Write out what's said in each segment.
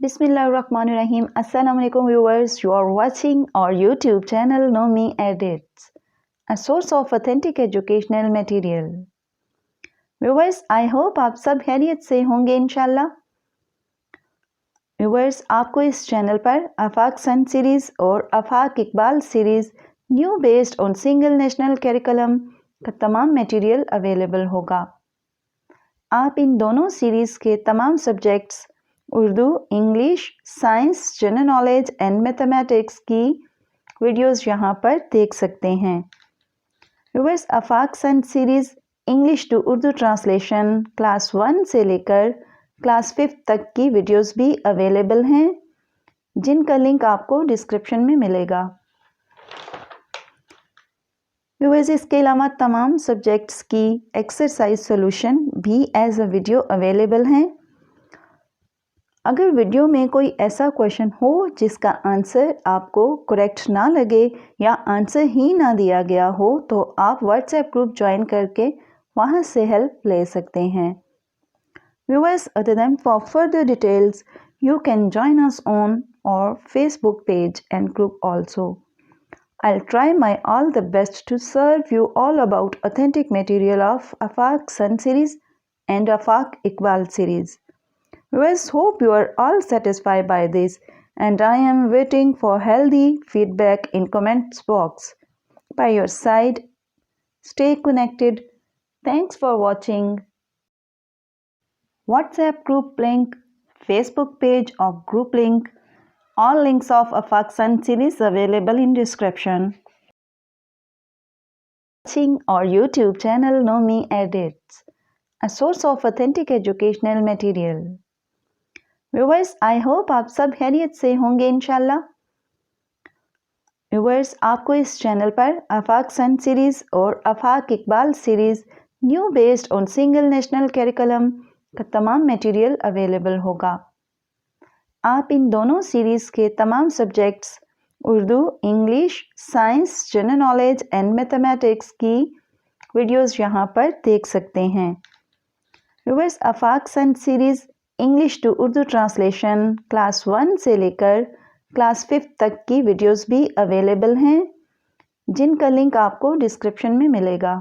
Bismillahirrahmanirrahim. Assalamu alaikum viewers. You are watching our YouTube channel Nomi Edits, a source of authentic educational material. Viewers, I hope आप सब खैरियत से होंगे इंशाल्लाह। Viewers, आपको इस चैनल पर आफाक सन सीरीज़ और Afaq Iqbal series new based on single national curriculum का तमाम मटेरियल अवेलेबल होगा। आप इन दोनों सीरीज़ के तमाम subjects Urdu, English, science, general knowledge and mathematics की वीडियोस यहाँ पर देख सकते हैं। Viewers, Afaq sun series English to Urdu translation class 1 से लेकर क्लास 5 तक की वीडियोस भी अवेलेबल हैं, जिनका लिंक आपको डिस्क्रिप्शन में मिलेगा। व्यूअर्स, इसके अलावा तमाम सब्जेक्ट्स की एक्सरसाइज सॉल्यूशन भी एज अ वीडियो अवेलेबल हैं। अगर वीडियो में कोई ऐसा क्वेश्चन हो जिसका आंसर आपको करेक्ट ना लगे या आंसर ही ना दिया गया हो, तो आप व्हाट्सएप ग्रुप ज्वाइन करके वहां से हेल्प ले सकते हैं। Viewers, other than for further details you can join us on our Facebook page and group also. I'll try my all the best to serve you all about authentic material of Afaq Sun series and Afaq Iqbal series. Viewers, hope you are all satisfied by this, and I am waiting for healthy feedback in comments box. By your side, stay connected. Thanks for watching. WhatsApp group link, Facebook page or group link, all links of Afaq Sun series available in description. Watching our YouTube channel Nomi Edits, a source of authentic educational material. Viewers, I hope आप सब खैरियत से होंगे इंशाल्लाह। Viewers, आपको इस channel पर आफाक सन series और Afaq Iqbal series new based on single national curriculum का तमाम मटेरियल अवेलेबल होगा। आप इन दोनों सीरीज़ के तमाम subjects Urdu, English, science, general knowledge and mathematics की वीडियोस यहाँ पर देख सकते हैं। Viewers, Afaq sun series English to Urdu translation class 1 से लेकर क्लास 5 तक की वीडियोस भी अवेलेबल हैं, जिनका लिंक आपको डिस्क्रिप्शन में मिलेगा।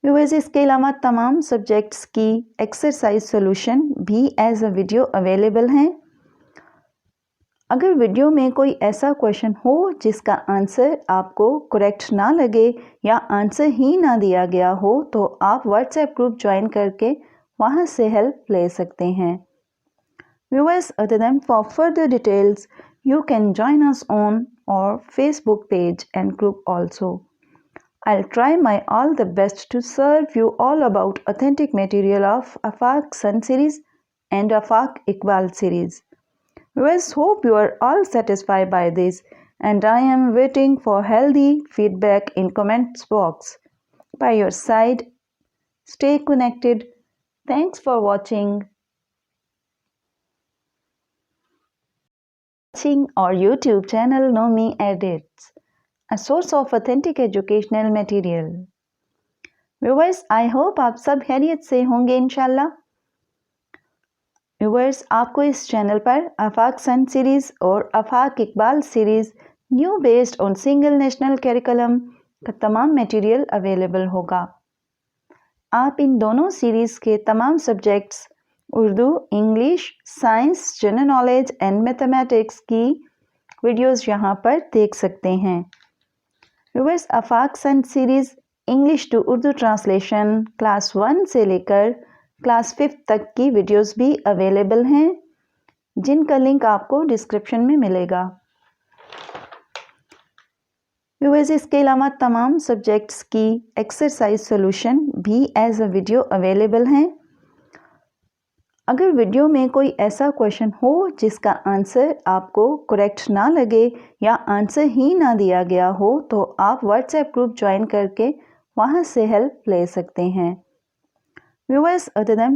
व्यूअर्स, इसके अलावा तमाम सब्जेक्ट्स की एक्सरसाइज सॉल्यूशन भी एज अ वीडियो अवेलेबल हैं। अगर वीडियो में कोई ऐसा क्वेश्चन हो जिसका आंसर आपको करेक्ट ना लगे या आंसर ही ना दिया गया हो, तो आप व्हाट्सएप ग्रुप ज्वाइन करके वहां से हेल्प ले सकते हैं। Viewers, other than for further details you can join us on our Facebook page and group also. I'll try my all the best to serve you all about authentic material of Afaq Sun series and Afaq Iqbal series. Viewers, hope you are all satisfied by this, and I am waiting for healthy feedback in comments box. By your side, stay connected. Thanks for watching. Watching our YouTube channel Nomi Edits, a source of authentic educational material. Viewers, I hope आप सब खैरियत से होंगे इंशाल्लाह। Viewers, आपको इस channel पर आफाक सन series और Afaq Iqbal series new based on single national curriculum का तमाम मटेरियल अवेलेबल होगा। आप इन दोनों सीरीज़ के तमाम subjects Urdu, English, science, general knowledge and mathematics की वीडियोस यहाँ पर देख सकते हैं। Viewers, Afaq sun series English to Urdu translation class 1 से लेकर क्लास 5 तक की वीडियोस भी अवेलेबल हैं, जिनका लिंक आपको डिस्क्रिप्शन में मिलेगा। व्यूअर्स, इसके अलावा तमाम सब्जेक्ट्स की एक्सरसाइज सॉल्यूशन भी एज अ वीडियो अवेलेबल हैं। अगर वीडियो में कोई ऐसा क्वेश्चन हो जिसका आंसर आपको करेक्ट ना लगे या आंसर ही ना दिया गया हो, तो आप व्हाट्सएप ग्रुप ज्वाइन करके वहां से हेल्प ले सकते हैं। Viewers, other than